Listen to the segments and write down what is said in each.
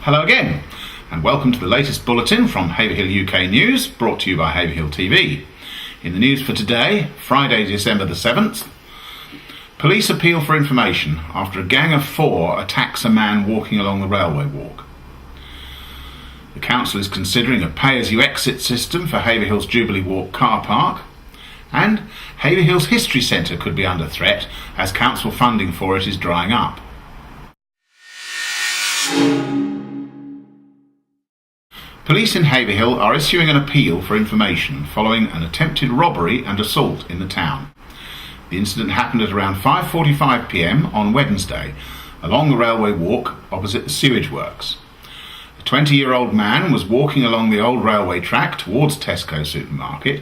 Hello again, and welcome to the latest bulletin from Haverhill UK News, brought to you by Haverhill TV. In the news for today, Friday, December the 7th, police appeal for information after a gang of 4 attacks a man walking along the railway walk. The council is considering a pay-as-you-exit system for Haverhill's Jubilee Walk car park, and Haverhill's History Centre could be under threat as council funding for it is drying up. Police in Haverhill are issuing an appeal for information following an attempted robbery and assault in the town. The incident happened at around 5:45 p.m. on Wednesday along the railway walk opposite the sewage works. A 20-year-old man was walking along the old railway track towards Tesco supermarket,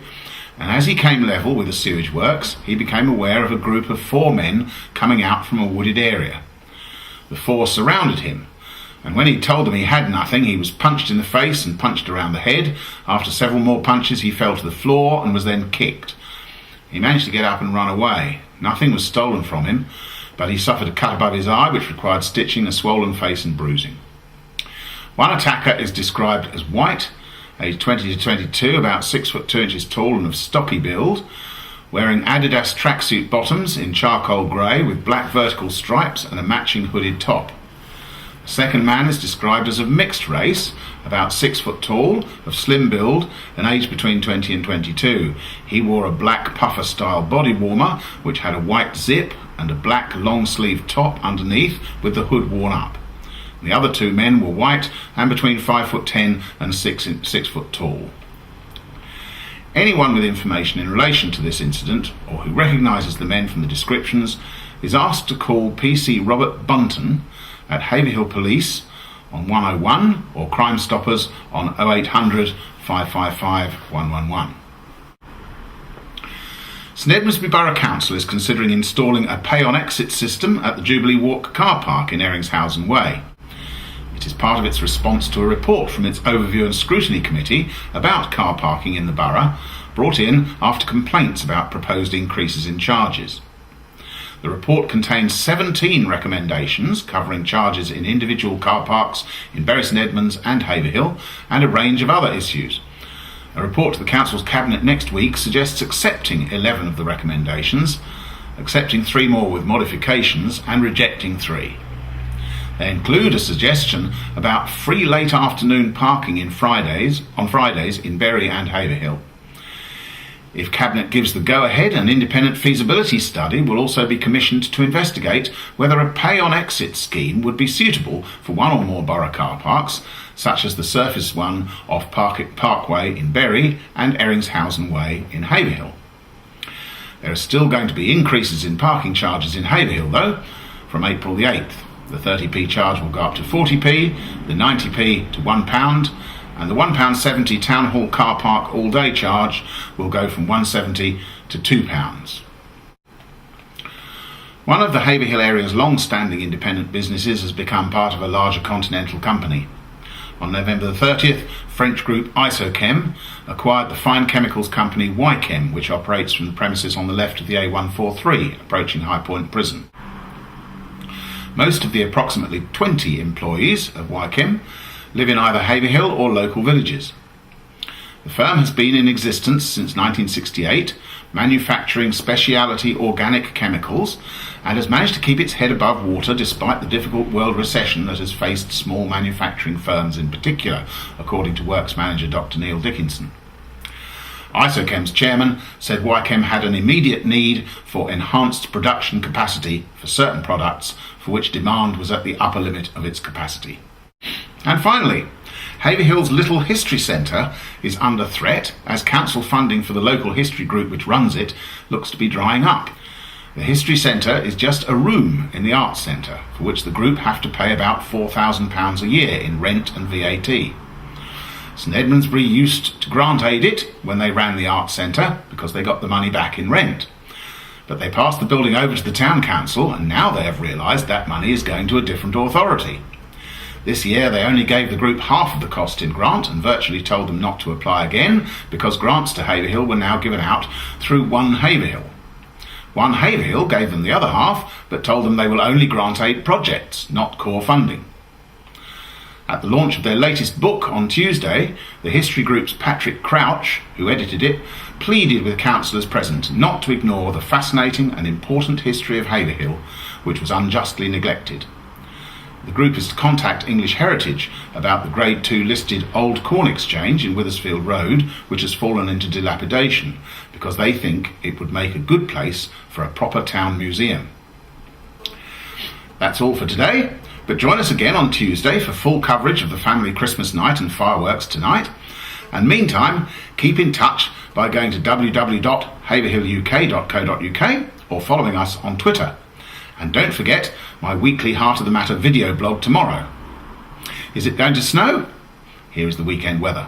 and as he came level with the sewage works, he became aware of a group of 4 men coming out from a wooded area. The 4 surrounded him, and when he told them he had nothing, he was punched in the face and punched around the head. After several more punches, he fell to the floor and was then kicked. He managed to get up and run away. Nothing was stolen from him, but he suffered a cut above his eye which required stitching, a swollen face and bruising. One attacker is described as white, aged 20 to 22, about 6 foot 2 inches tall and of stocky build, wearing Adidas tracksuit bottoms in charcoal grey with black vertical stripes and a matching hooded top. The second man is described as of mixed race, about 6 foot tall, of slim build and aged between 20 and 22. He wore a black puffer-style body warmer which had a white zip and a black long-sleeved top underneath with the hood worn up. The other 2 men were white and between 5'10" and 6 foot tall. Anyone with information in relation to this incident or who recognises the men from the descriptions is asked to call PC Robert Bunton at Haverhill Police on 101 or Crime Stoppers on 0800 555 111. St Edmundsbury Borough Council is considering installing a pay-on-exit system at the Jubilee Walk car park in Erringshausen Way. It is part of its response to a report from its Overview and Scrutiny Committee about car parking in the borough, brought in after complaints about proposed increases in charges. The report contains 17 recommendations covering charges in individual car parks in Bury St Edmunds and Haverhill, and a range of other issues. A report to the Council's Cabinet next week suggests accepting 11 of the recommendations, accepting 3 more with modifications, and rejecting 3. They include a suggestion about free late afternoon parking on Fridays in Bury and Haverhill. If Cabinet gives the go-ahead, an independent feasibility study will also be commissioned to investigate whether a pay-on-exit scheme would be suitable for one or more borough car parks, such as the surface one off Parkway in Bury and Erringshausen Way in Haverhill. There are still going to be increases in parking charges in Haverhill, though, from April the 8th. The 30p charge will go up to 40p, the 90p to £1, and the £1.70 Town Hall car park all-day charge will go from £1.70 to £2. One of the Haverhill area's long-standing independent businesses has become part of a larger continental company. On November the 30th, French group Isochem acquired the fine chemicals company Ychem, which operates from the premises on the left of the A143, approaching High Point Prison. Most of the approximately 20 employees of Ychem live in either Haverhill or local villages. The firm has been in existence since 1968, manufacturing specialty organic chemicals, and has managed to keep its head above water despite the difficult world recession that has faced small manufacturing firms in particular, according to Works Manager Dr. Neil Dickinson. Isochem's chairman said Ychem had an immediate need for enhanced production capacity for certain products for which demand was at the upper limit of its capacity. And finally, Haverhill's Little History Centre is under threat as council funding for the local history group which runs it looks to be drying up. The History Centre is just a room in the Arts Centre, for which the group have to pay about £4,000 a year in rent and VAT. St Edmundsbury used to grant aid it when they ran the Arts Centre because they got the money back in rent. But they passed the building over to the Town Council, and now they have realised that money is going to a different authority. This year they only gave the group half of the cost in grant and virtually told them not to apply again because grants to Haverhill were now given out through One Haverhill. One Haverhill gave them the other half but told them they will only grant 8 projects, not core funding. At the launch of their latest book on Tuesday, the history group's Patrick Crouch, who edited it, pleaded with councillors present not to ignore the fascinating and important history of Haverhill, which was unjustly neglected. The group is to contact English Heritage about the Grade 2 listed Old Corn Exchange in Withersfield Road, which has fallen into dilapidation, because they think it would make a good place for a proper town museum. That's all for today, but join us again on Tuesday for full coverage of the family Christmas night and fireworks tonight. And meantime, keep in touch by going to www.haverhilluk.co.uk or following us on Twitter. And don't forget my weekly Heart of the Matter video blog tomorrow. Is it going to snow? Here is the weekend weather.